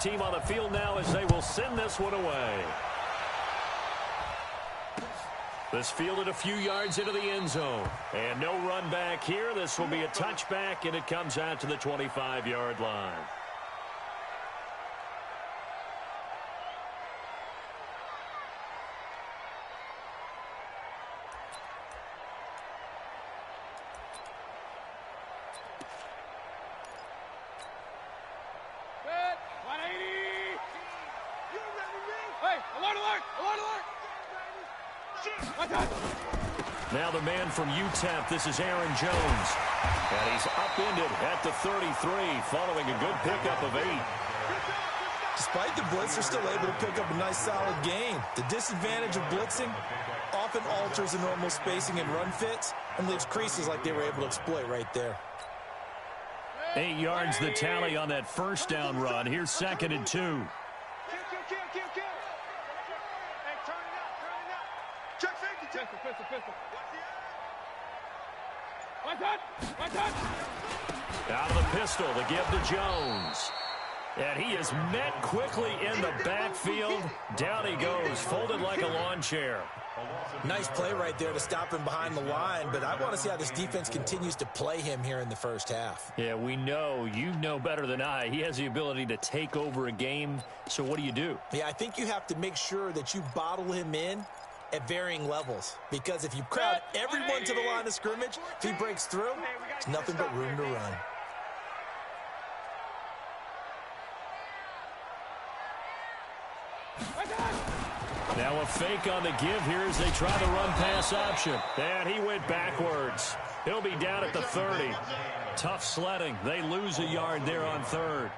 team on the field now as they will send this one away. This fielded a few yards into the end zone. And no run back here. This will be a touchback, and it comes out to the 25-yard line. Now the man from UTEP, this is Aaron Jones. And he's upended at the 33 following a good pickup of 8. Despite the blitz, they're still able to pick up a nice solid gain. The disadvantage of blitzing often alters the normal spacing and run fits and leaves creases like they were able to exploit right there. 8 yards the tally on that first down run. Here's 2nd and 2. Out of the pistol to give to Jones. And he is met quickly in the backfield. Down he goes, folded like a lawn chair. Nice play right there to stop him behind the line, but I want to see how this defense continues to play him here in the first half. Yeah, we know. You know better than I. He has the ability to take over a game, so what do? Yeah, I think you have to make sure that you bottle him in at varying levels, because if you crowd everyone to the line of scrimmage, if he breaks through, there's nothing but room to run. Now a fake on the give here as they try the run-pass option. And he went backwards. He'll be down at the 30. Tough sledding. They lose a yard there on 3rd.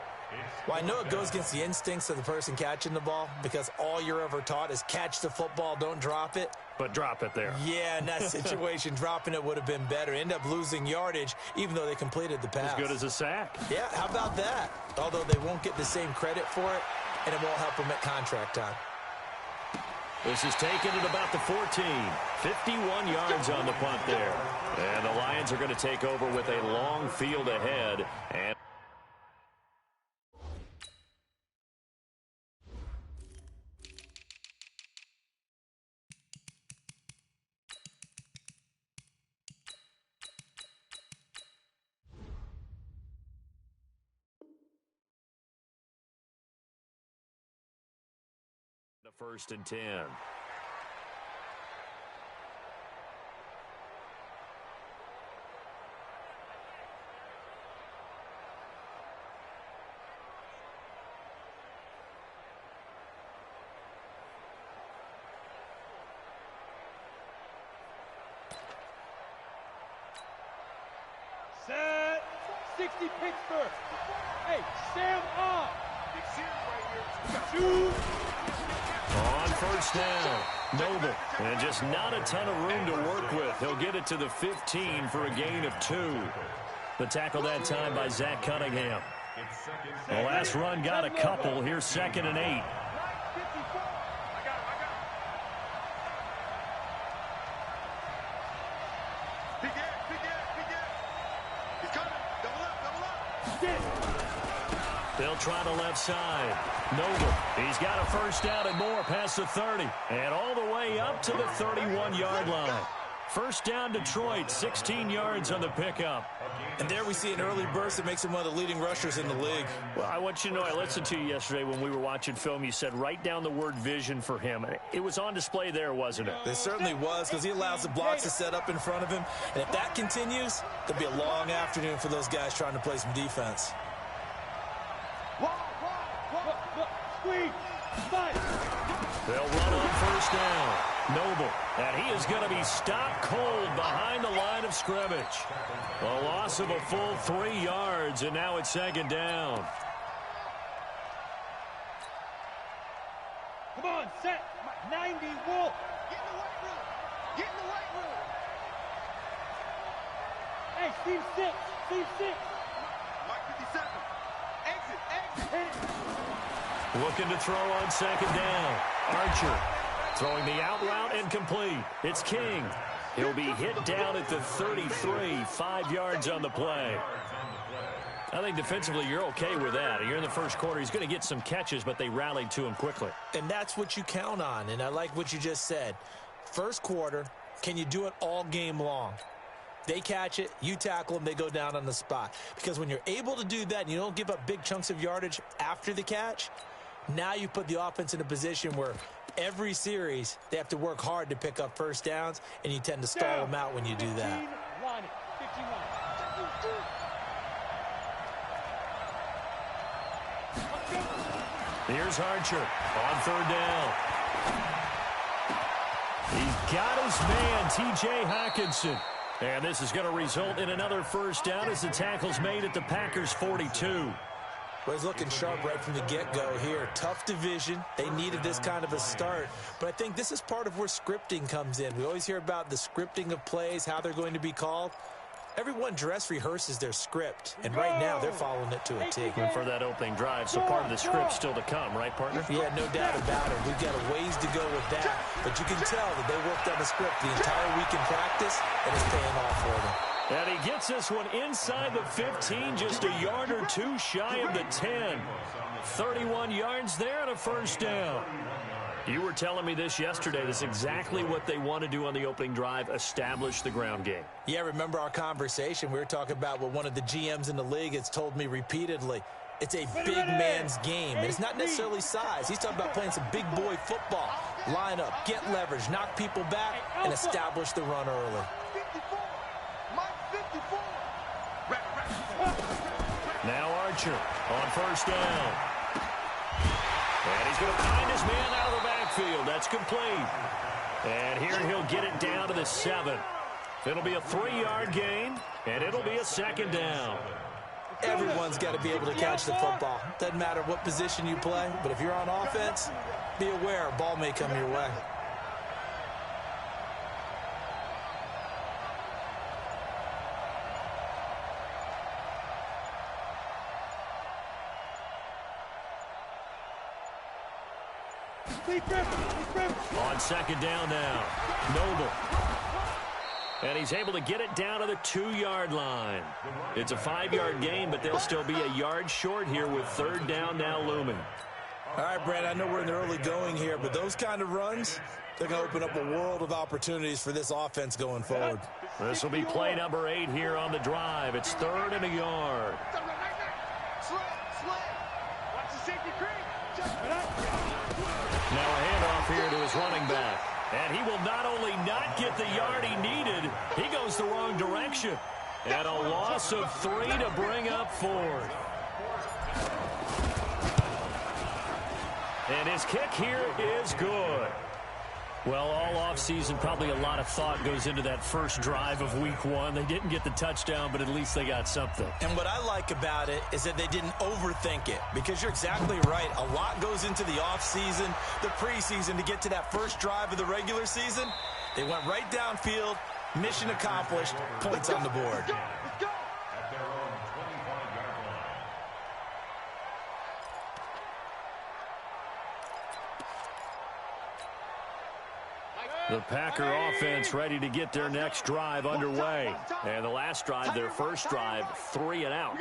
Well, I know it goes against the instincts of the person catching the ball because all you're ever taught is catch the football, don't drop it. But drop it there. Yeah, in that situation, dropping it would have been better. End up losing yardage, even though they completed the pass. As good as a sack. Yeah, how about that? Although they won't get the same credit for it, and it won't help them at contract time. This is taken at about the 14. 51 yards on the punt there. And the Lions are going to take over with a long field ahead. And the 1st and 10. Set 60 Pittsburgh. Hey, Sam on. Big Sam right here. Shoot. On 1st down, Noble. And just not a ton of room to work with. He'll get it to the 15 for a gain of 2. The tackle that time by Zach Cunningham. The last run got a couple. Here's 2nd and 8. They'll try the left side. Noble, he's got a 1st down and more past the 30. And all the way up to the 31-yard line. 1st down Detroit, 16 yards on the pickup. And there we see an early burst that makes him one of the leading rushers in the league. Well, I want you to know, I listened to you yesterday when we were watching film. You said write down the word vision for him. It was on display there, wasn't it? It certainly was, because he allows the blocks to set up in front of him. And if that continues, there'll be a long afternoon for those guys trying to play some defense. They'll run on 1st down. Noble, and he is going to be stopped cold behind the line of scrimmage. A loss of a full 3 yards, and now it's 2nd down. Come on, set 90, Wolf. Get in the white room. Get in the white room. Hey, Steve 6. Steve 6. Mike 57. Exit. Looking to throw on 2nd down. Archer throwing the out route and complete. It's King. He'll be hit down at the 33, 5 yards on the play. I think defensively you're okay with that. You're in the first quarter. He's going to get some catches, but they rallied to him quickly. And that's what you count on, and I like what you just said. First quarter, can you do it all game long? They catch it, you tackle them, they go down on the spot. Because when you're able to do that and you don't give up big chunks of yardage after the catch, now you put the offense in a position where every series they have to work hard to pick up first downs, and you tend to stall them out when you do that. Here's Archer on third down. He's got his man, T.J. Hockenson. And this is going to result in another first down as the tackle's made at the Packers' 42. Well, he's looking sharp right from the get-go here. Tough division. They needed this kind of a start. But I think this is part of where scripting comes in. We always hear about the scripting of plays, how they're going to be called. Everyone dress rehearses their script, and right now they're following it to a T. And for that opening drive, so part of the script still to come, right, partner? Yeah, no doubt about it. We've got a ways to go with that, but you can tell that they worked on the script the entire week in practice, and it's paying off for them. And he gets this one inside the 15, just a yard or two shy of the 10. 31 yards there and a first down. You were telling me this yesterday. This is exactly what they want to do on the opening drive, establish the ground game. Yeah, remember our conversation? We were talking about what one of the GMs in the league has told me repeatedly. It's a big man's game, and it's not necessarily size. He's talking about playing some big boy football. Line up, get leverage, knock people back, and establish the run early. 54. Mike 54. Now Archer on first down. And he's going to find his man out of the backfield. That's complete. And here he'll get it down to the 7. It'll be a 3-yard gain, and it'll be a second down. Everyone's got to be able to catch the football. Doesn't matter what position you play, but if you're on offense, be aware a ball may come your way. On second down now, Noble. And he's able to get it down to the 2-yard line. It's a 5-yard gain, but they'll still be a yard short here with third down now looming. All right, Brad, I know we're in the early going here, but those kind of runs, they're going to open up a world of opportunities for this offense going forward. This will be play number 8 here on the drive. It's 3rd and a yard. Now a handoff here to his running back. And he will not only not get the yard he needed, he goes the wrong direction. And a loss of 3 to bring up 4th. And his kick here is good. Well, all offseason, probably a lot of thought goes into that first drive of week 1. They didn't get the touchdown, but at least they got something. And what I like about it is that they didn't overthink it, because you're exactly right. A lot goes into the offseason, the preseason to get to that first drive of the regular season. They went right downfield, mission accomplished, points on the board. The Packer offense ready to get their next drive underway. And the last drive, their first drive, 3 and out.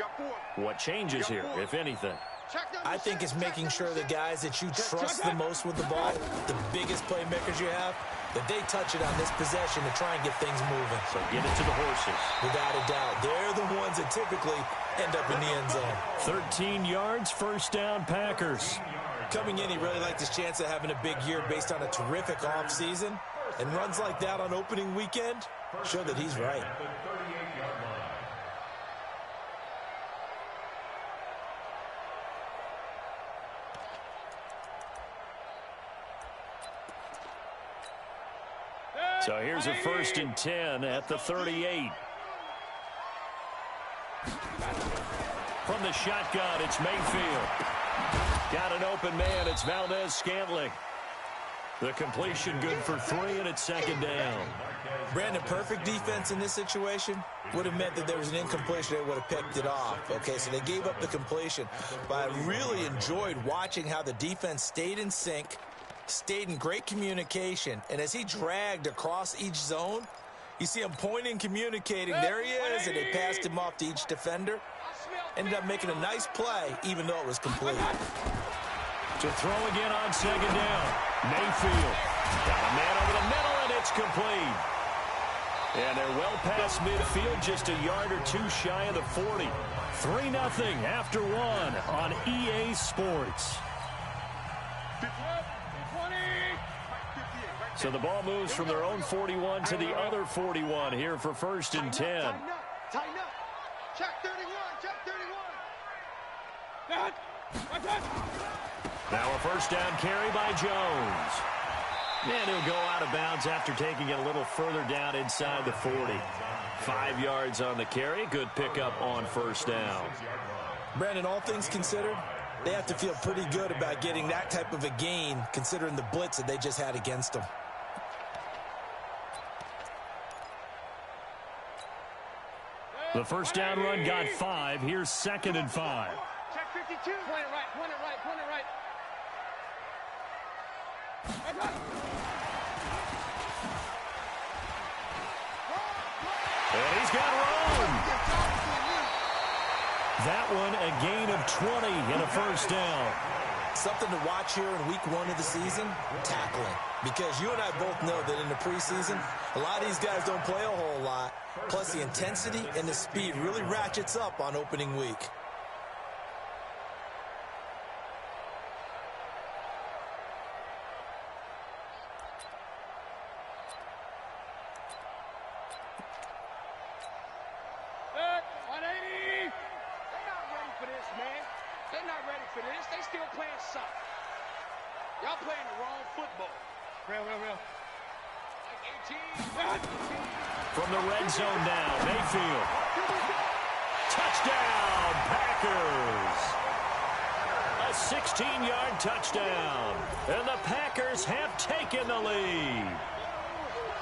What changes here, if anything? I think it's making sure the guys that you trust the most with the ball, the biggest playmakers you have, that they touch it on this possession to try and get things moving. So get it to the horses. Without a doubt. They're the ones that typically end up in the end zone. 13 yards, first down, Packers. Coming in, he really liked his chance of having a big year based on a terrific offseason. And runs like that on opening weekend show that he's right. So here's a 1st and 10 at the 38. From the shotgun, it's Mayfield. Got an open man, it's Valdez-Scantling. The completion good for 3, and it's second down. Brandon, perfect defense in this situation would have meant that there was an incompletion. They would have picked it off. Okay, so they gave up the completion. But I really enjoyed watching how the defense stayed in sync, stayed in great communication. And as he dragged across each zone, you see him pointing, communicating. There he is, and they passed him off to each defender. Ended up making a nice play, even though it was complete. To throw again on second down. Mayfield. Got a man over the middle, and it's complete. And they're well past midfield, just a yard or two shy of the 40. 3-0 after one on EA Sports. So the ball moves from their own 41 to the other 41 here for 1st and 10. Tighten up. Check 31. Now a first down carry by Jones. And he'll go out of bounds after taking it a little further down inside the 40. 5 yards on the carry. Good pickup on first down. Brandon, all things considered, they have to feel pretty good about getting that type of a gain, considering the blitz that they just had against them. The first down run got 5. Here's 2nd and 5. Check 52. Point it right. And he's got room. That one a gain of 20 and a first down. Something to watch here in week 1 of the season, tackling. Because you and I both know that in the preseason, a lot of these guys don't play a whole lot. Plus, the intensity and the speed really ratchets up on opening week. Y'all playing the wrong football. Real. From the red zone now, Mayfield. Touchdown, Packers. A 16-yard touchdown. And the Packers have taken the lead.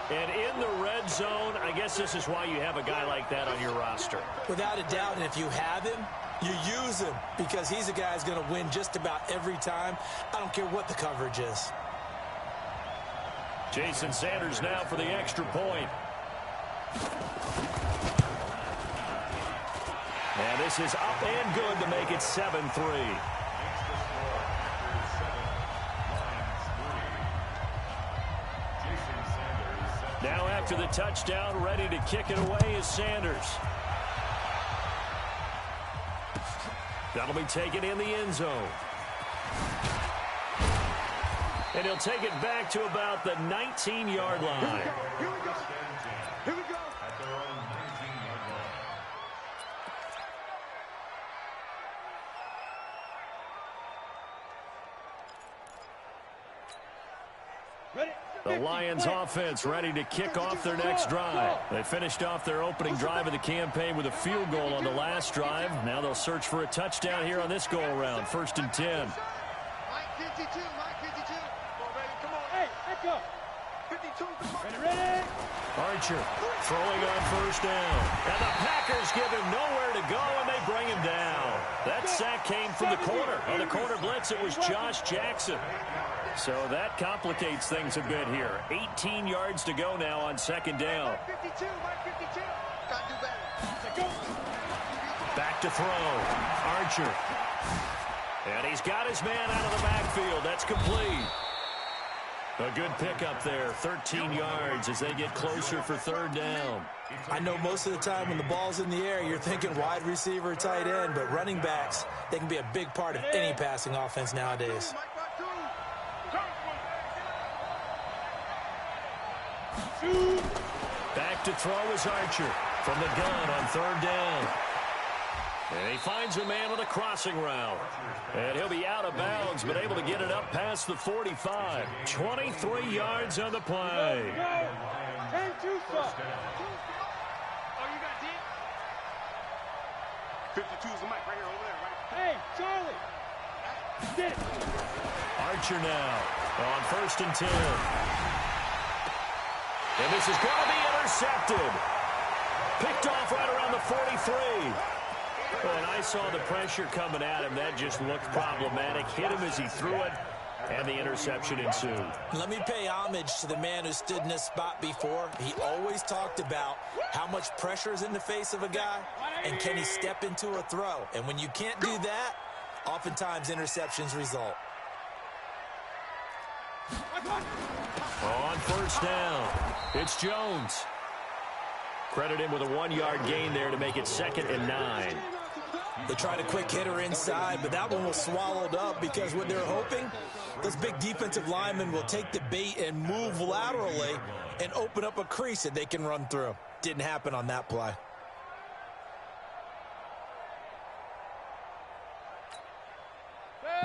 And in the red zone, I guess this is why you have a guy like that on your roster. Without a doubt, and if you have him, you use him because he's a guy who's going to win just about every time. I don't care what the coverage is. Jason Sanders now for the extra point. And this is up and good to make it 7-3. Now after the touchdown, ready to kick it away is Sanders. That'll be taken in the end zone. And he'll take it back to about the 19-yard line. Here we go. The Lions offense ready to kick off their next drive. They finished off their opening drive of the campaign with a field goal on the last drive. Now they'll search for a touchdown here on this go-around. 1st and 10. Mike 52. Come on. Hey, let's go. 52. Ready. Archer throwing on first down. And the Packers give him nowhere to go, and they bring him down. That sack came from the corner. On the corner blitz, it was Josh Jackson. So that complicates things a bit here. 18 yards to go now on 2nd down. Mike 52. Gotta do better. Back to throw. Archer. And he's got his man out of the backfield. That's complete. A good pickup there. 13 yards as they get closer for 3rd down. I know most of the time when the ball's in the air, you're thinking wide receiver, tight end, but running backs, they can be a big part of any passing offense nowadays. Back to throw is Archer from the gun on 3rd down. And he finds a man with a crossing route. And he'll be out of bounds, but able to get it up past the 45. 23 yards on the play. 10-2, sir. Oh, you got D? 52 is the mic right here over there, right? Hey, Charlie. Get it. Archer now on 1st and 10. And this is going to be intercepted. Picked off right around the 43. And I saw the pressure coming at him. That just looked problematic. Hit him as he threw it. And the interception ensued. Let me pay homage to the man who stood in this spot before. He always talked about how much pressure is in the face of a guy, and can he step into a throw. And when you can't do that, oftentimes interceptions result. On first down, it's Jones. Credit him with a 1-yard gain there to make it 2nd and 9. They tried a quick hitter inside, but that one was swallowed up because what they're hoping, those big defensive linemen will take the bait and move laterally and open up a crease that they can run through. Didn't happen on that play.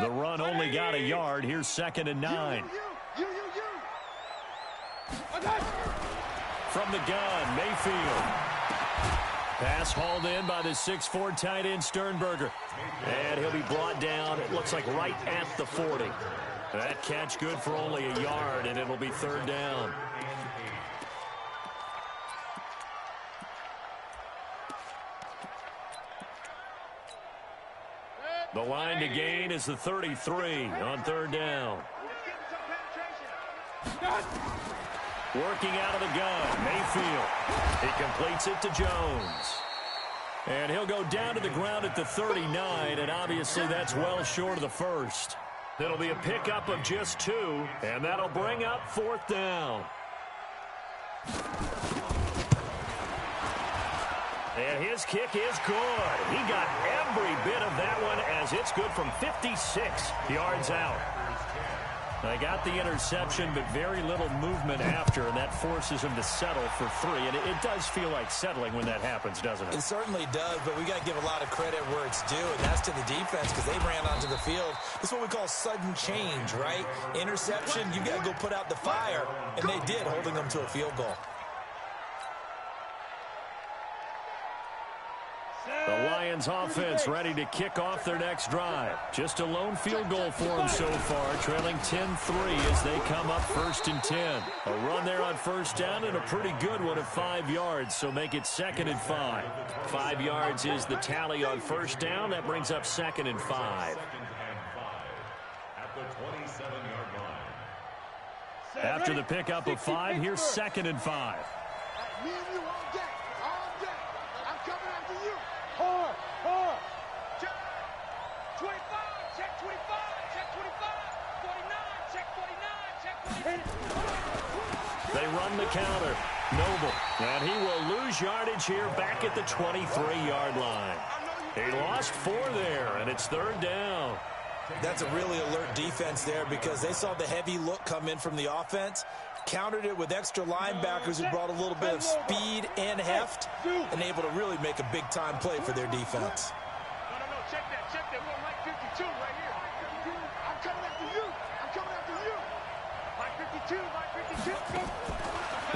The run only got a yard. Here's 2nd and 9. From the gun, Mayfield. Pass hauled in by the 6'4" tight end Sternberger. And he'll be brought down, it looks like right at the 40. That catch good for only a yard, and it'll be 3rd down. The line to gain is the 33 on 3rd down. Working out of the gun, Mayfield. He completes it to Jones. And he'll go down to the ground at the 39, and obviously that's well short of the first. It'll be a pickup of just 2, and that'll bring up 4th down. And his kick is good. He got every bit of that one as it's good from 56 yards out. They got the interception, but very little movement after, and that forces him to settle for 3. And it does feel like settling when that happens, doesn't it? It certainly does, but we got to give a lot of credit where it's due, and that's to the defense because they ran onto the field. This is what we call sudden change, right? Interception, you got to go put out the fire, and they did, holding them to a field goal. The Lions offense ready to kick off their next drive. Just a lone field goal for them so far, trailing 10-3 as they come up 1st and 10. A run there on 1st down and a pretty good one of 5 yards, so make it 2nd and 5. 5 yards is the tally on 1st down. That brings up 2nd and 5. After the pickup of 5, here's 2nd and 5. Me and you all day. All day. I'm coming after you. Hard. Check 25, check 25, check 25, 49, check 49, check 49. They run the counter. Noble. And he will lose yardage here back at the 23-yard line. He lost 4 there, and it's 3rd down. That's a really alert defense there because they saw the heavy look come in from the offense, countered it with extra linebackers who brought a little bit of speed and heft, and able to really make a big-time play for their defense. No, check that. We're Mike 52 right here. I'm coming after you. Mike 52.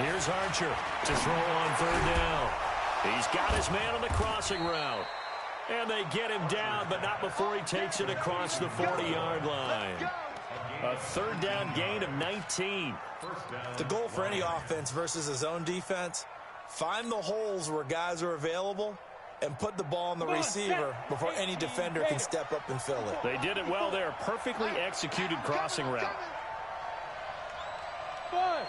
Here's Archer to throw on 3rd down. He's got his man on the crossing route. And they get him down, but not before he takes it across the 40-yard line. A 3rd down gain of 19. The goal for any offense versus a zone defense, find the holes where guys are available and put the ball on the receiver before any defender can step up and fill it. They did it well there. Perfectly executed crossing route. 5.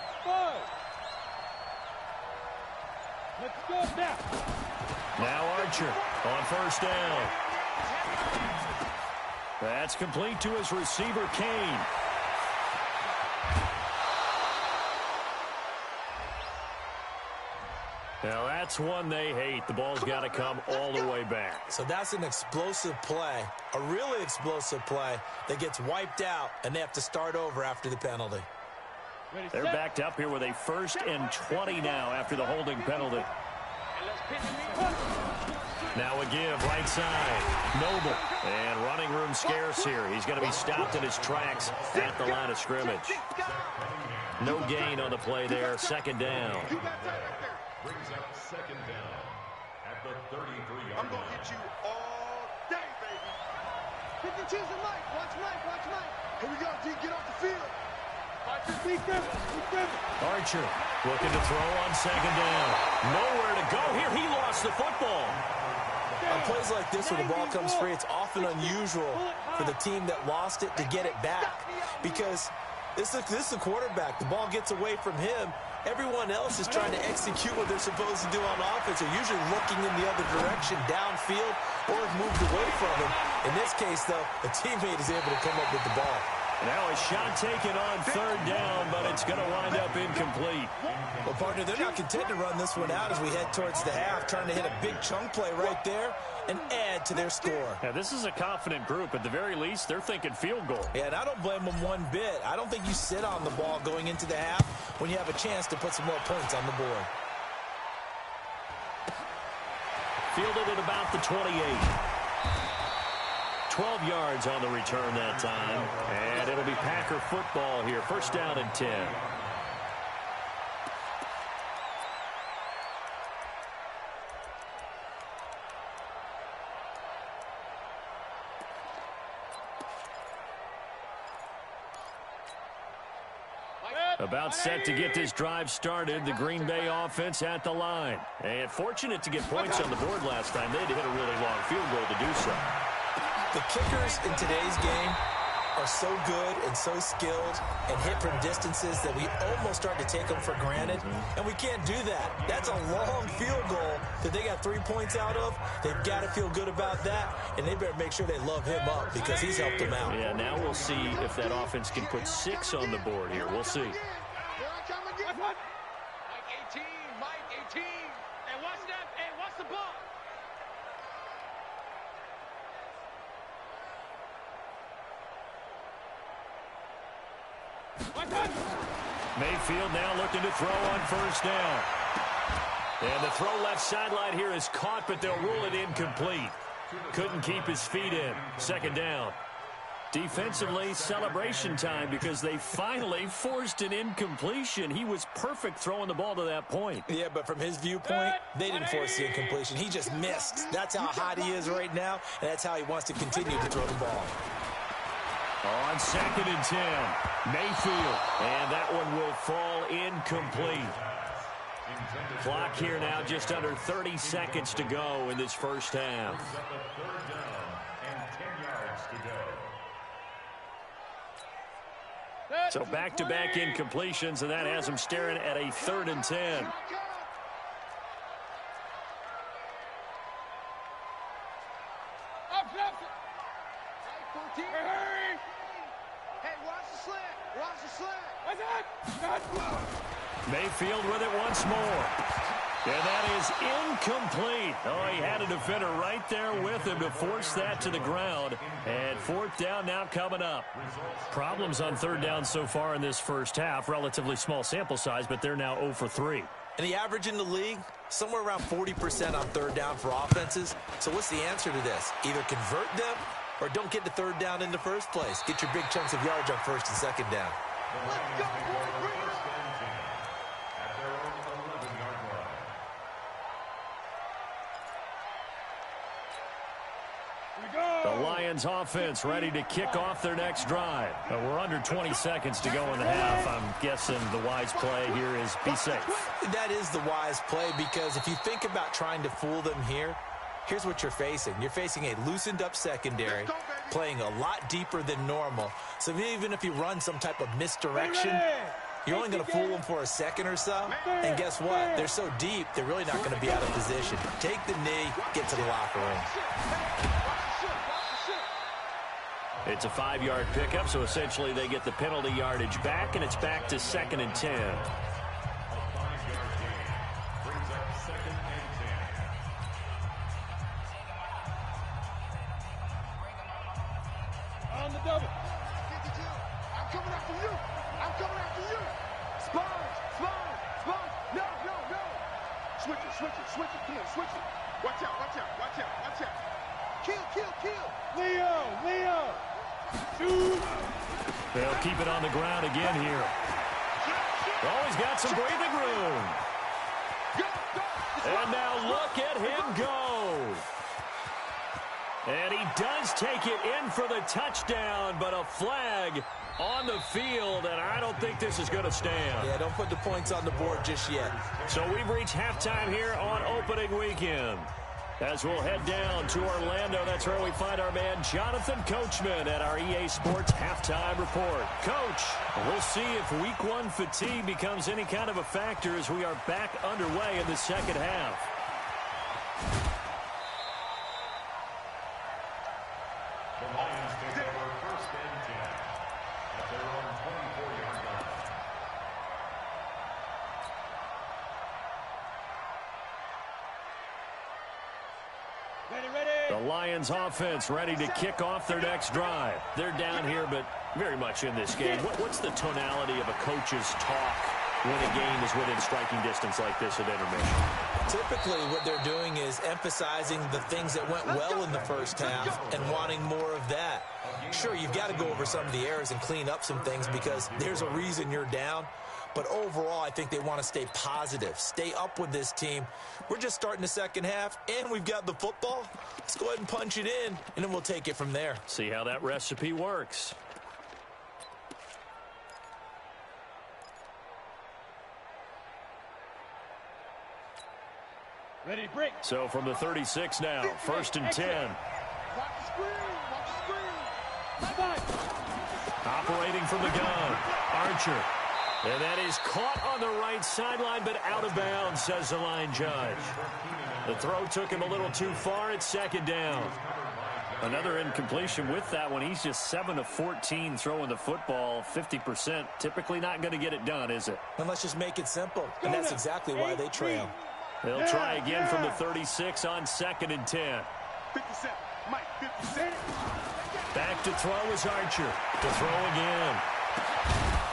Let's go now. Now Archer on 1st down. That's complete to his receiver, Kane. Now that's one they hate. The ball's got to come all the way back. So that's an explosive play, a really explosive play that gets wiped out, and they have to start over after the penalty. They're backed up here with a 1st and 20 now after the holding penalty. Now a give, right side. Noble. And running room scarce here. He's going to be stopped in his tracks at the line of scrimmage. No gain on the play there. 2nd down. Brings up 2nd down at the 33-yard line. I'm going to hit you all day, baby. 52's the Mike. Watch Mike. Here we go, D. Get off the field. Archer looking to throw on 2nd down. Nowhere to go here. He lost the football. On plays like this, when the ball comes free, it's often unusual for the team that lost it to get it back because this is the quarterback. The ball gets away from him. Everyone else is trying to execute what they're supposed to do on offense. They're usually looking in the other direction, downfield, or have moved away from him. In this case, though, a teammate is able to come up with the ball. Now a shot taken on third down, but it's going to wind up incomplete. Well, partner, they're not content to run this one out as we head towards the half, trying to hit a big chunk play right there and add to their score. Yeah, this is a confident group. At the very least, they're thinking field goal. Yeah, and I don't blame them one bit. I don't think you sit on the ball going into the half when you have a chance to put some more points on the board. Fielded at about the 28. 12 yards on the return that time. And it'll be Packer football here. First down and 10. About set to get this drive started. The Green Bay offense at the line. And fortunate to get points on the board last time. They had to hit a really long field goal to do so. The kickers in today's game are so good and so skilled and hit from distances that we almost start to take them for granted, and we can't do that. That's a long field goal that they got 3 points out of. They've got to feel good about that, and they better make sure they love him up because he's helped them out. Yeah, now we'll see if that offense can put 6 on the board here. We'll see. Mike 18, Mike 18. Hey, watch that. Hey, watch the ball. Mayfield now looking to throw on first down. And the throw left sideline here is caught, but they'll rule it incomplete. Couldn't keep his feet in. Second down. Defensively, celebration time because they finally forced an incompletion. He was perfect throwing the ball to that point. Yeah, but from his viewpoint, they didn't force the incompletion. He just missed. That's how hot he is right now, and that's how he wants to continue to throw the ball. On second and 10, Mayfield, and that one will fall incomplete. Clock here now just under 30 seconds to go in this first half. So back-to-back incompletions, and that has them staring at a 3rd and 10. Mayfield with it once more. And that is incomplete. Oh, he had a defender right there with him to force that to the ground. And 4th down now coming up. Problems on 3rd down so far in this first half. Relatively small sample size, but they're now 0 for 3. And the average in the league, somewhere around 40% on 3rd down for offenses. So what's the answer to this? Either convert them or don't get the 3rd down in the first place. Get your big chunks of yards on 1st and 2nd down. Let's go, boy. Bring it on. The Lions offense ready to kick off their next drive. We're under 20 seconds to go in the half. I'm guessing the wise play here is be safe. That is the wise play because if you think about trying to fool them here, here's what you're facing. You're facing a loosened up secondary, playing a lot deeper than normal. So even if you run some type of misdirection, you're only going to fool them for a second or so. And guess what? They're so deep, they're really not going to be out of position. Take the knee, get to the locker room. It's a 5-yard pickup, so essentially they get the penalty yardage back, and it's back to 2nd and 10. On the double. 52. I'm coming after you. I'm coming after you. Spines. No. Switch it. Come on, switch it. Watch out. Kill. Leo. Shoot. They'll keep it on the ground again here. Always got some breathing room. And now look at him go. And he does take it in for the touchdown, but a flag on the field, and I don't think this is going to stand. Yeah, don't put the points on the board just yet. So we've reached halftime here on opening weekend. As we'll head down to Orlando, that's where we find our man Jonathan Coachman at our EA Sports Halftime Report. Coach, we'll see if Week 1 fatigue becomes any kind of a factor as we are back underway in the second half. The Lions take over first and 10 at their own 24-yard line. The Lions offense ready to kick off their next drive. They're down here, but very much in this game. What's the tonality of a coach's talk when a game is within striking distance like this at intermission? Typically, what they're doing is emphasizing the things that went well in the first half and wanting more of that. Sure, you've got to go over some of the errors and clean up some things because there's a reason you're down. But overall, I think they want to stay positive, stay up with this team. We're just starting the second half, and we've got the football. Let's go ahead and punch it in, and then we'll take it from there. See how that recipe works. Ready to break. So from the 36 now, first and 10. Watch the screen. Watch the screen. Bye-bye. Operating from the gun, Archer. And that is caught on the right sideline, but out of bounds, says the line judge. The throw took him a little too far. It's second down. Another incompletion with that one. He's just 7 of 14 throwing the football, 50%. Typically not going to get it done, is it? And let's just make it simple. And that's exactly why they trail. They'll try again from the 36 on second and 10. 57. Mike, 57. Back to throw is Archer. To throw again.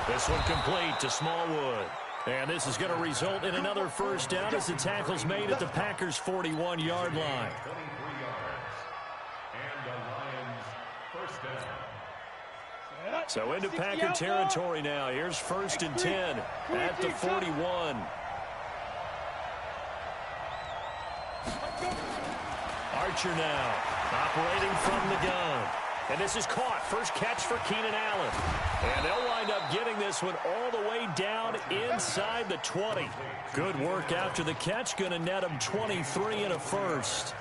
This one complete to Smallwood. And this is going to result in another first down as the tackle's made at the Packers' 41-yard line. 23 yards. And the Lions first down. So into Packer territory now. Here's first and 10 at the 41. Archer now operating from the gun. And this is caught. First catch for Keenan Allen. And they'll wind up getting this one all the way down inside the 20. Good work after the catch. Going to net them 23 and a first.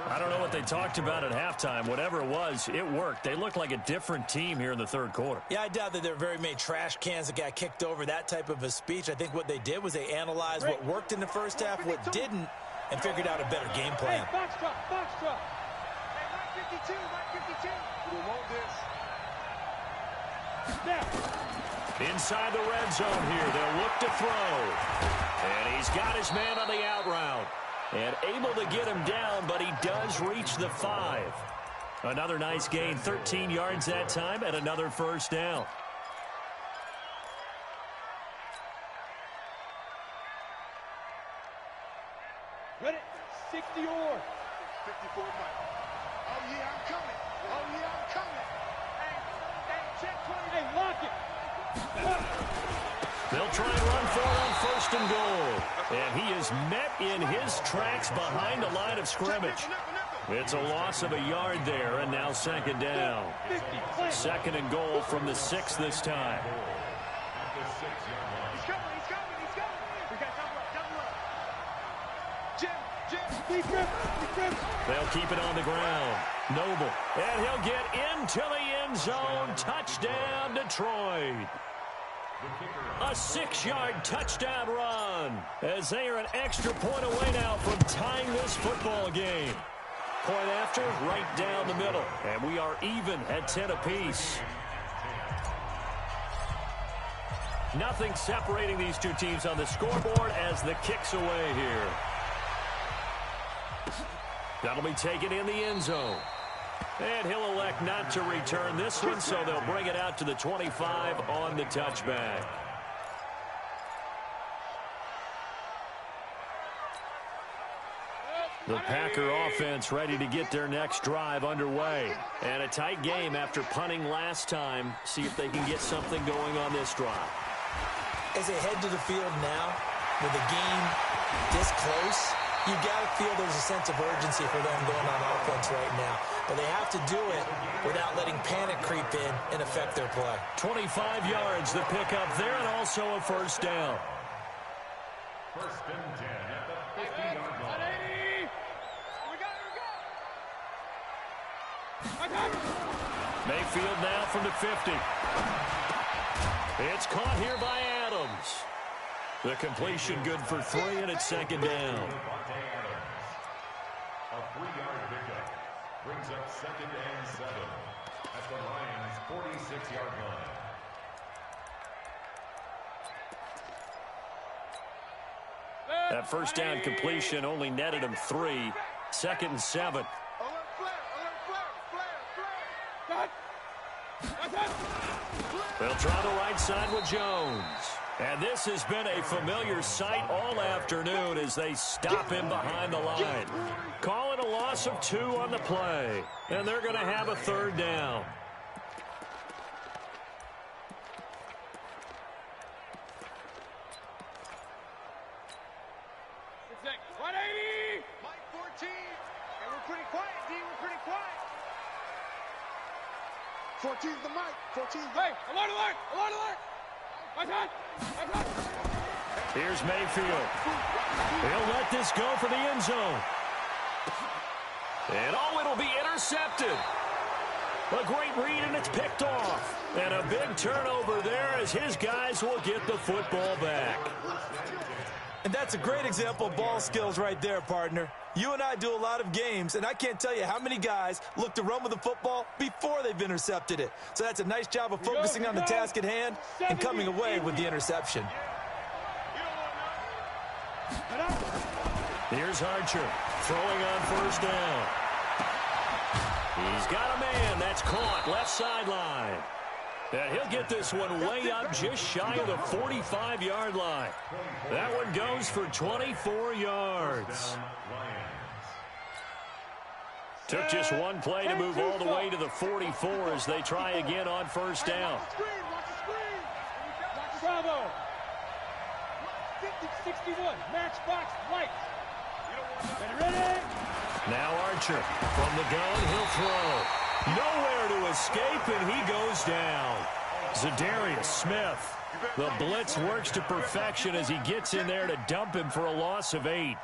I don't know what they talked about at halftime. Whatever it was, it worked. They look like a different team here in the third quarter. Yeah, I doubt that there were very many trash cans that got kicked over, that type of a speech. I think what they did was they analyzed what worked in the first half, what didn't, and figured out a better game plan. Hey, box truck, box truck. Hey, Mike 52, Mike 52. We want this. Now. Inside the red zone here, they'll look to throw. And he's got his man on the out route. And able to get him down, but he does reach the 5. Another nice gain, 13 yards that time, and another first down. Ready? 60 or. 54 Mike. Oh, yeah, I'm coming. Oh, yeah, I'm coming. Hey, check 20. Hey, lock it. They'll try and run for it on first and goal. And he is met in his tracks behind the line of scrimmage. It's a loss of a yard there, and now second down. Second and goal from the 6 this time. At the 6-yard line. He's coming, he's coming, he's coming. We got double up. Jim. Deep grip. They'll keep it on the ground. Noble. And he'll get into the end zone. Touchdown, Detroit. A 6-yard touchdown run as they are an extra point away now from tying this football game. Point after, right down the middle. And we are even at 10 apiece. Nothing separating these two teams on the scoreboard as the kick's away here. That'll be taken in the end zone. And he'll elect not to return this one, so they'll bring it out to the 25 on the touchback. The Packer offense ready to get their next drive underway. And a tight game after punting last time. See if they can get something going on this drive. As they head to the field now, with the game this close, you got to feel there's a sense of urgency for them going on offense right now. But they have to do it without letting panic creep in and affect their play. 25 yards the pickup there, and also a first down. First and 10 at the 50-yard line. Mayfield now from the 50. It's caught here by Adams. The completion good for 3, and it's second down. A 3-yard pickup brings up 2nd and 7 at the Lions' 46-yard line. That first down completion only netted him 3. 2nd and 7. They'll try the right side with Jones. And this has been a familiar sight all afternoon as they stop him behind the line. Call it a loss of 2 on the play. And they're going to have a 3rd down. Mike 14. And we're pretty quiet, D. We're pretty quiet. 14's the mic. 14's the mic. Alert, alert, alert, alert. Here's Mayfield. He'll let this go for the end zone. And it'll be intercepted. A great read, and it's picked off. And a big turnover there as his guys will get the football back. And that's a great example of ball skills right there, partner. You and I do a lot of games, and I can't tell you how many guys look to run with the football before they've intercepted it. So that's a nice job of focusing on the task at hand and coming away with the interception. Here's Archer throwing on first down. He's got a man. That's caught left sideline. And he'll get this one way up just shy of the 45-yard line. That one goes for 24 yards. Took just one play to move all the way to the 44 as they try again on first down. Quavo. 50-61. Matchbox light. Ready? Now Archer from the gun. He'll throw. Nowhere to escape, and he goes down. Zadarius Smith. The blitz works to perfection as he gets in there to dump him for a loss of 8.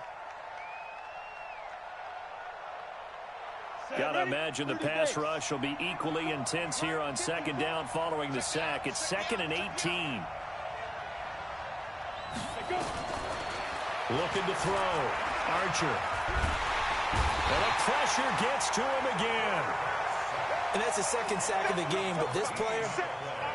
Gotta imagine the pass rush will be equally intense here on second down following the sack. It's 2nd and 18. Looking to throw. Archer. And the pressure gets to him again. And that's the second sack of the game, but this player,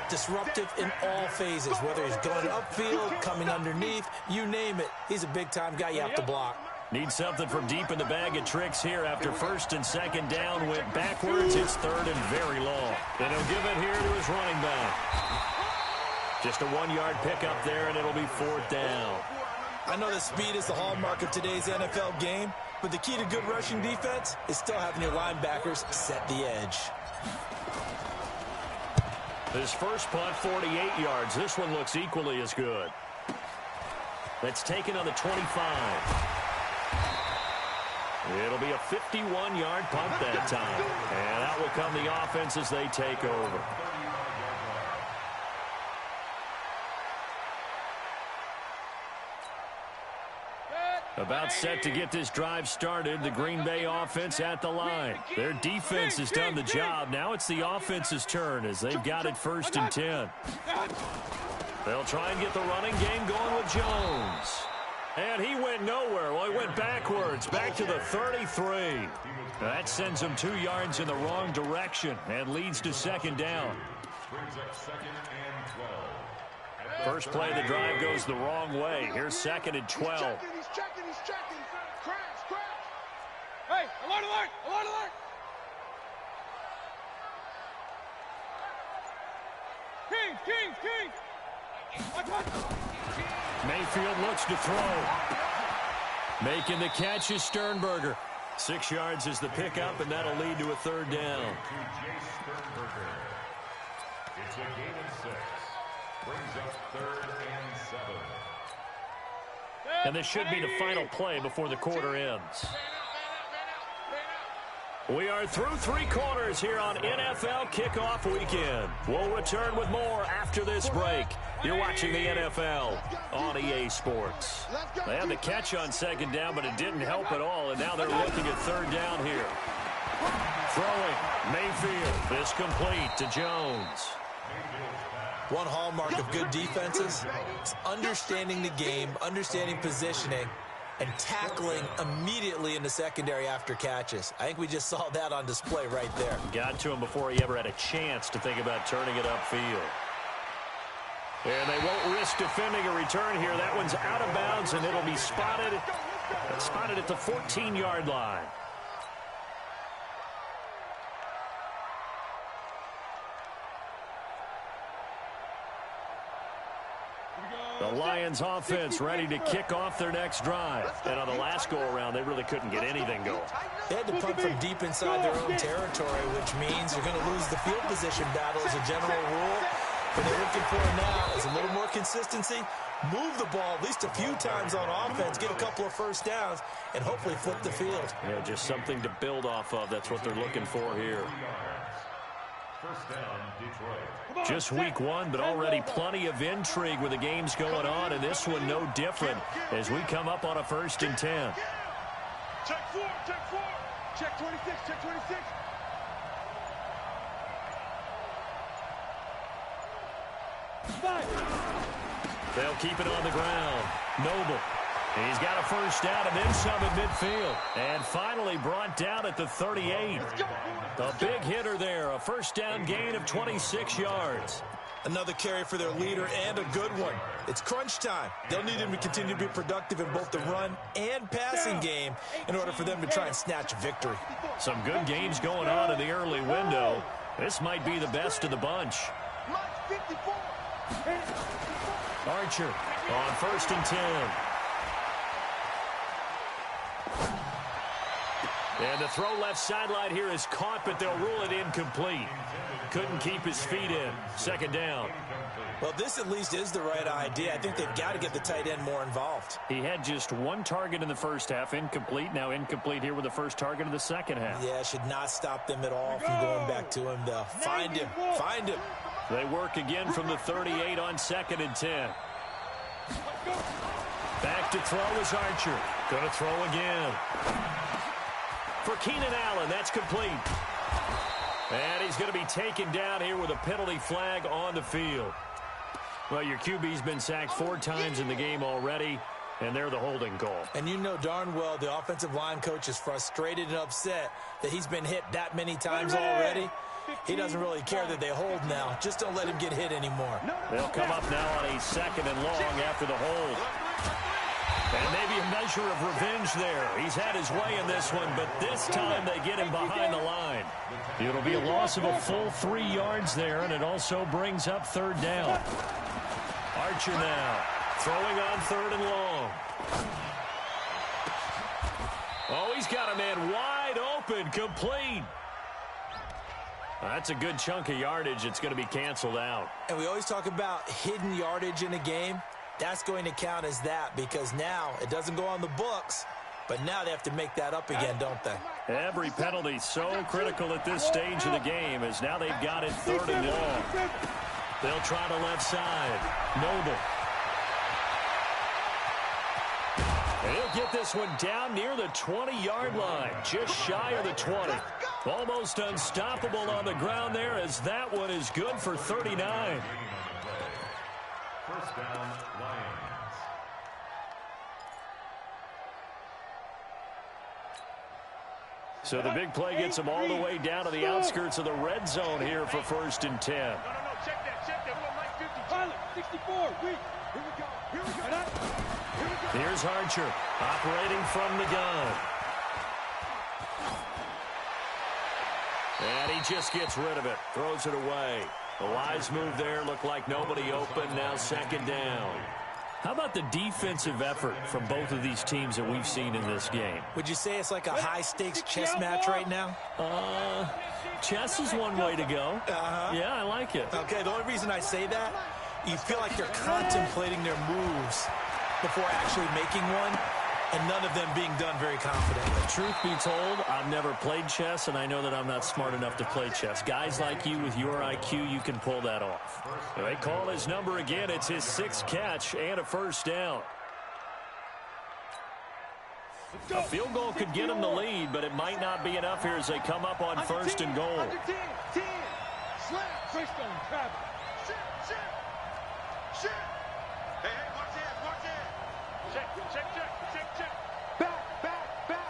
disruptive in all phases, whether he's going upfield, coming underneath, you name it. He's a big-time guy you have to block. Need something from deep in the bag of tricks here after first and second down went backwards. It's 3rd and very long. And he'll give it here to his running back. Just a 1-yard pickup there, and it'll be 4th down. I know that speed is the hallmark of today's NFL game, but the key to good rushing defense is still having your linebackers set the edge. His first punt, 48 yards. This one looks equally as good. That's taken on the 25. It'll be a 51-yard punt that time. And out will come the offense as they take over. About set to get this drive started. The Green Bay offense at the line. Their defense has done the job. Now it's the offense's turn as they've got it 1st and 10. They'll try and get the running game going with Jones. And he went nowhere. Well, he went backwards, back to the 33. That sends him 2 yards in the wrong direction and leads to second down. Brings up 2nd and 12. First play of the drive goes the wrong way. Here's 2nd and 12. He's checking. Crash. Hey, alert, alert, alert, alert. King. Mayfield looks to throw. Making the catch is Sternberger. 6 yards is the pickup, and that'll lead to a 3rd down. It's a gain of 6. Brings up 3rd and 7. And this should be the final play before the quarter ends. We are through 3 quarters here on NFL Kickoff Weekend. We'll return with more after this break. You're watching the NFL on EA Sports. They had the catch on second down, but it didn't help at all, and now they're looking at 3rd down here. Throwing. Mayfield. This complete to Jones. One hallmark of good defenses is understanding the game, understanding positioning, and tackling immediately in the secondary after catches. I think we just saw that on display right there. Got to him before he ever had a chance to think about turning it upfield. And they won't risk defending a return here. That one's out of bounds, and it'll be spotted at the 14-yard line. The Lions offense ready to kick off their next drive. And on the last go-around, they really couldn't get anything going. They had to punt from deep inside their own territory, which means you're going to lose the field position battle as a general rule. What they're looking for now is a little more consistency, move the ball at least a few times on offense, get a couple of first downs, and hopefully flip the field. Yeah, just something to build off of. That's what they're looking for here. First down, Detroit. Just week one, but already plenty of intrigue with the games going on, and this one no different as we come up on a 1st and 10. Check 4, check 4. Check 26, check 26. They'll keep it on the ground. Noble. He's got a first down and then some at midfield. And finally brought down at the 38. A big hitter there. A first down gain of 26 yards. Another carry for their leader and a good one. It's crunch time. They'll need him to continue to be productive in both the run and passing game in order for them to try and snatch a victory. Some good games going on in the early window. This might be the best of the bunch. Archer on 1st and 10. And the throw left sideline here is caught, but they'll rule it incomplete. Couldn't keep his feet in. 2nd down. Well, this at least is the right idea. I think they've got to get the tight end more involved. He had just one target in the first half, incomplete. Now incomplete here with the first target of the second half. Yeah, should not stop them at all from going back to him, though. Find him. Find him. They work again from the 38 on 2nd and 10. Back to throw is Archer. Going to throw again. For Keenan Allen, that's complete. And he's going to be taken down here with a penalty flag on the field. Well, your QB's been sacked 4 times in the game already, and they're the holding call. And you know darn well the offensive line coach is frustrated and upset that he's been hit that many times already. He doesn't really care that they hold now. Just don't let him get hit anymore. They'll come up now on a 2nd and long after the hold. And maybe a measure of revenge there. He's had his way in this one, but this time they get him behind the line. It'll be a loss of a full 3 yards there, and it also brings up 3rd down. Archer now throwing on 3rd and long. Oh, he's got a man wide open, complete. That's a good chunk of yardage. It's going to be canceled out. And we always talk about hidden yardage in a game. That's going to count as that because now it doesn't go on the books, but now they have to make that up again, don't they? Every penalty so critical at this stage of the game as now they've got it 3rd and long. They'll try the left side. Noble. And he'll get this one down near the 20-yard line, just shy of the 20. Almost unstoppable on the ground there as that one is good for 39. First down, Lions. So the big play gets them all the way down to the outskirts of the red zone here for 1st and 10. No, check that. Pilot, 64, here we go. Here's Archer operating from the gun. And he just gets rid of it, throws it away. A wise move there, looked like nobody open, now 2nd down. How about the defensive effort from both of these teams that we've seen in this game? Would you say it's like a high-stakes chess match right now? Chess is one way to go. Yeah, I like it. Okay, the only reason I say that, you feel like they're contemplating their moves before actually making one, and none of them being done very confidently. Truth be told, I've never played chess, and I know that I'm not smart enough to play chess. Guys like you with your IQ, you can pull that off. They call his number again. It's his 6th catch and a 1st down. A field goal could get them the lead, but it might not be enough here as they come up on first and goal. 10. Slap. Christian Travis. Shit. Hey, watch it. Check. Back.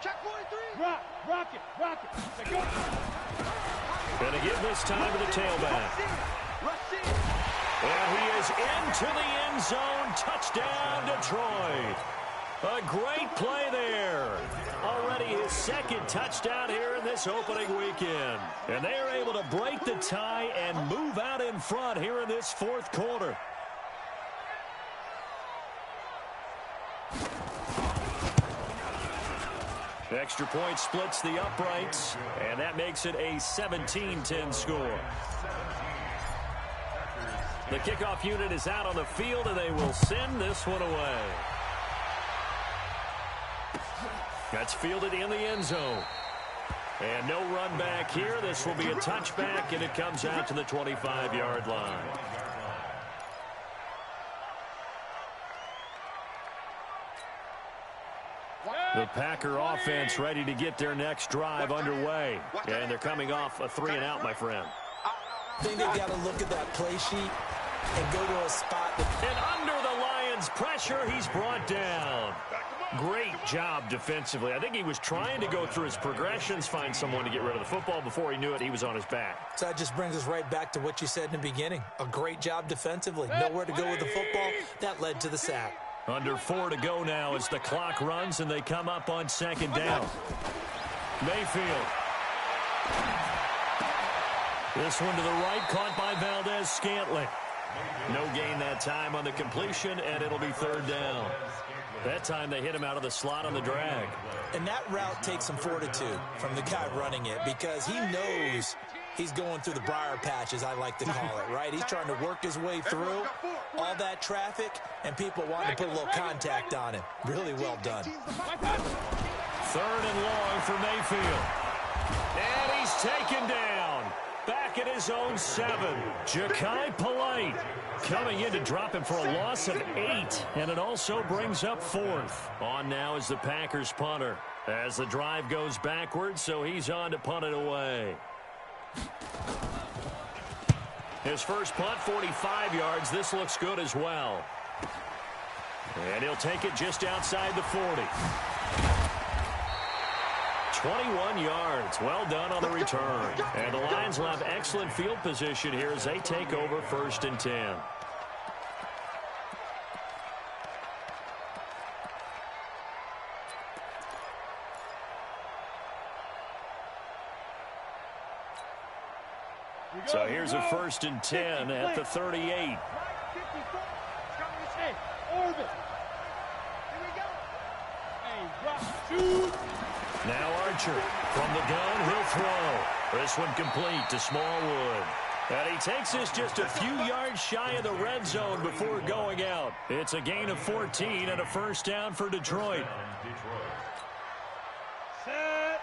Check 43. Rock it. Let's go. Gonna give this time to the tailback. Rush in. And he is into the end zone. Touchdown, Detroit. A great play there. Already his second touchdown here in this opening weekend. And they are able to break the tie and move out in front here in this fourth quarter. Extra point splits the uprights, and that makes it a 17-10 score. The kickoff unit is out on the field, and they will send this one away. That's fielded in the end zone. And no run back here. This will be a touchback, and it comes out to the 25-yard line. The Packer offense ready to get their next drive underway. And they're coming off a 3-and-out, my friend. I think they've got to look at that play sheet and go to a spot. And under the Lions' pressure, he's brought down. Great job defensively. I think he was trying to go through his progressions, find someone to get rid of the football. Before he knew it, he was on his back. So that just brings us right back to what you said in the beginning. A great job defensively. Nowhere to go with the football. That led to the sack. Under 4 to go now as the clock runs and they come up on second down. Mayfield. This one to the right, caught by Valdez-Scantling. No gain that time on the completion, and it'll be third down. That time they hit him out of the slot on the drag. And that route takes some fortitude from the guy running it because he knows he's going through the briar patch, as I like to call it, right? He's trying to work his way through all that traffic, and people want to put a little contact on him. Really well done. Third and long for Mayfield. And he's taken down. Back at his own 7. Ja'Kai Polite coming in to drop him for a loss of 8. And it also brings up 4th. On now is the Packers punter. As the drive goes backwards, so he's on to punt it away. His first punt, 45 yards. This looks good as well. And he'll take it just outside the 40. 21 yards. Well done on the return. And the Lions will have excellent field position here as they take over first and 10. So here's a first and 10 at the 38. Hey, orbit. Here we go. Hey, drop, shoot. Now Archer from the gun, he'll throw. This one complete to Smallwood. And he takes this just a few yards shy of the red zone before going out. It's a gain of 14 and a first down for Detroit. Set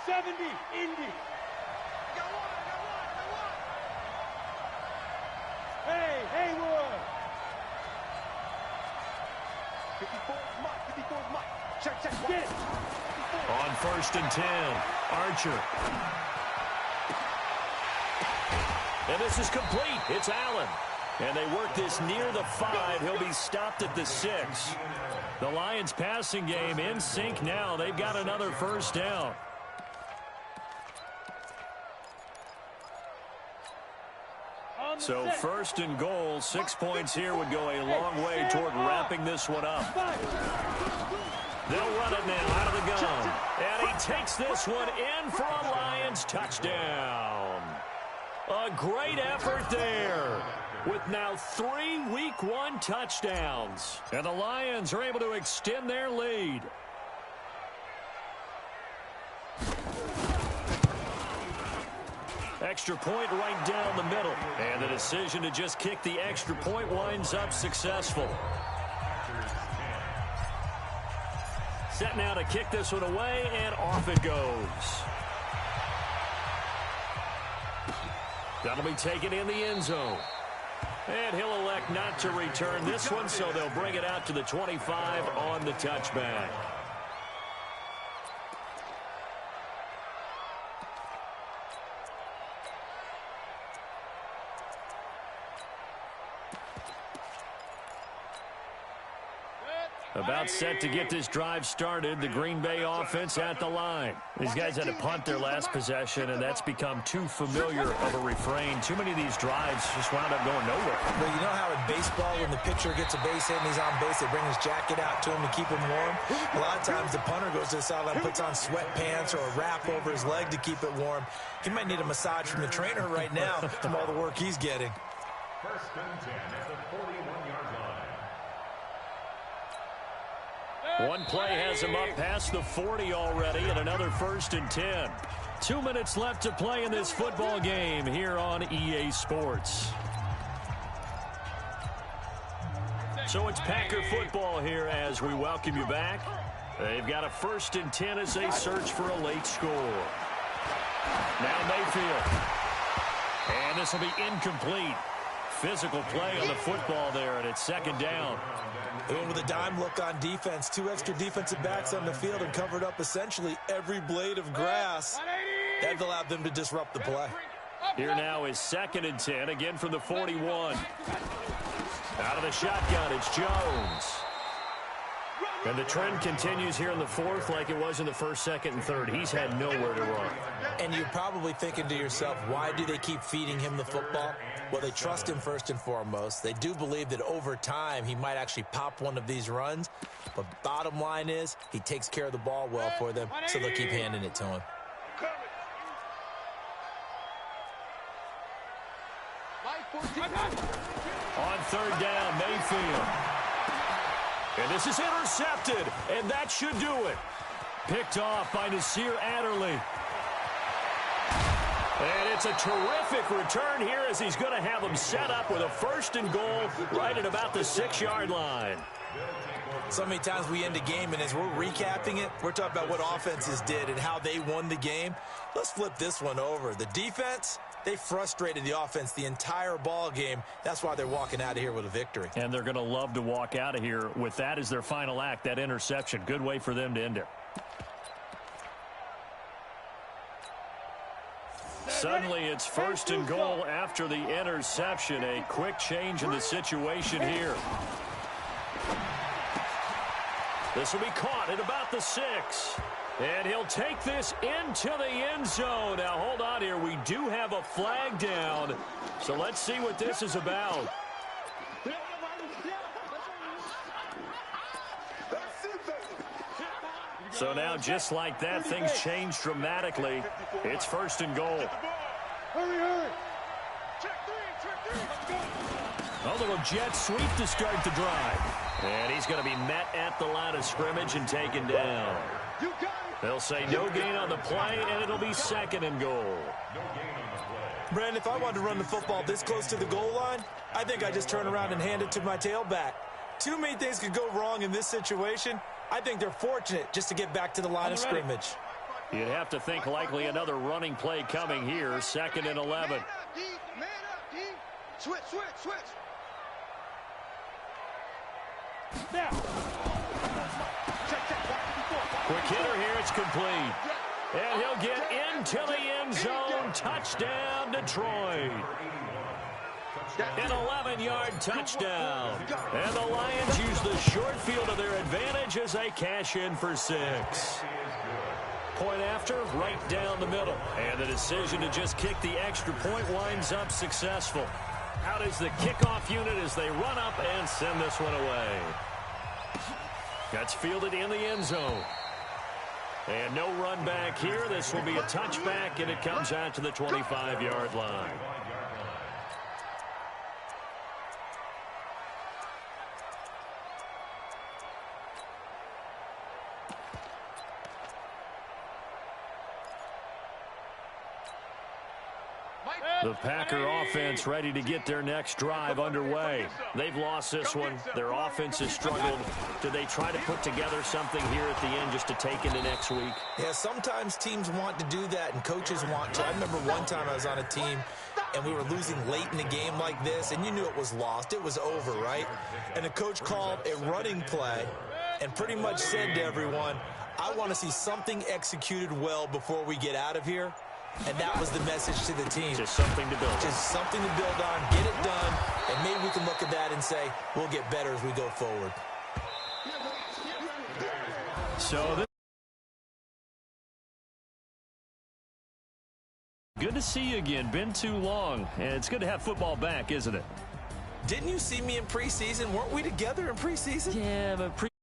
70, Indy. Hey, Haywood. 54 is Mike. Check. Get it. On first and 10, Archer. And this is complete. It's Allen. And they work this near the 5. He'll be stopped at the 6. The Lions passing game in sync now. They've got another first down. So first and goal, 6 points here would go a long way toward wrapping this one up. They'll run it now out of the gun. And he takes this one in for a Lions touchdown. A great effort there with now 3 Week 1 touchdowns. And the Lions are able to extend their lead. Extra point right down the middle. And the decision to just kick the extra point winds up successful. Set now to kick this one away, and off it goes. That'll be taken in the end zone. And he'll elect not to return this one, so they'll bring it out to the 25 on the touchback. About set to get this drive started. The Green Bay offense at the line. These guys had to punt their last possession, and that's become too familiar of a refrain. Too many of these drives just wound up going nowhere. Well, you know how in baseball, when the pitcher gets a base hit and he's on base, they bring his jacket out to him to keep him warm? A lot of times the punter goes to the sideline, puts on sweatpants or a wrap over his leg to keep it warm. He might need a massage from the trainer right now from all the work he's getting. First and 10 at the 41-yard line. One play has him up past the 40 already, and another 1st and 10. 2 minutes left to play in this football game here on EA Sports. So it's Packer football here as we welcome you back. They've got a 1st and 10 as they search for a late score. Now Mayfield. And this will be incomplete. Physical play on the football there, and it's 2nd down. They went with a dime look on defense. 2 extra defensive backs on the field and covered up essentially every blade of grass. That allowed them to disrupt the play. Here now is 2nd and 10, again from the 41. Out of the shotgun, it's Jones. And the trend continues here in the 4th like it was in the 1st, 2nd, and 3rd. He's had nowhere to run. And you're probably thinking to yourself, why do they keep feeding him the football? Well, they trust him first and foremost. They do believe that over time he might actually pop one of these runs. But bottom line is he takes care of the ball well for them, so they'll keep handing it to him. On 3rd down, Mayfield. And this is intercepted, and that should do it. Picked off by Nasir Adderley. And it's a terrific return here as he's going to have them set up with a 1st and goal right at about the 6-yard line. So many times we end a game, and as we're recapping it, we're talking about what offenses did and how they won the game. Let's flip this one over. The defense, they frustrated the offense the entire ball game. That's why they're walking out of here with a victory. And they're going to love to walk out of here with that as their final act, that interception. Good way for them to end it. Suddenly it's 1st and goal after the interception. A quick change in the situation here. This will be caught at about the 6. And he'll take this into the end zone. Now, hold on here. We do have a flag down. So let's see what this is about. So now, just like that, things change dramatically. It's 1st and goal. Hurry, hurry. A little jet sweep to start the drive. And he's going to be met at the line of scrimmage and taken down. They'll say no gain on the play, and it'll be 2nd and goal. Brandon, if I wanted to run the football this close to the goal line, I think I just turn around and hand it to my tailback. Too many things could go wrong in this situation. I think they're fortunate just to get back to the line of scrimmage. You'd have to think likely another running play coming here. 2nd and 11. Man up, D. Switch. Now. Quick hitter here. It's complete. And he'll get into the end zone. Touchdown, Detroit. An 11-yard touchdown. And the Lions use the short field to their advantage as they cash in for 6. Point after, right down the middle. And the decision to just kick the extra point winds up successful. Out is the kickoff unit as they run up and send this one away. That's fielded in the end zone. And no run back here. This will be a touchback, and it comes out to the 25-yard line. The Packer offense ready to get their next drive underway. They've lost this one. Their offense has struggled. Do they try to put together something here at the end just to take into next week? Yeah, sometimes teams want to do that and coaches want to. I remember one time I was on a team and we were losing late in a game like this, and you knew it was lost. It was over, right? And the coach called a running play and pretty much said to everyone, I want to see something executed well before we get out of here. And that was the message to the team. Just something to build on. Just something to build on, get it done, and maybe we can look at that and say, we'll get better as we go forward. So good to see you again. Been too long. And it's good to have football back, isn't it? Didn't you see me in preseason? Weren't we together in preseason? Yeah, but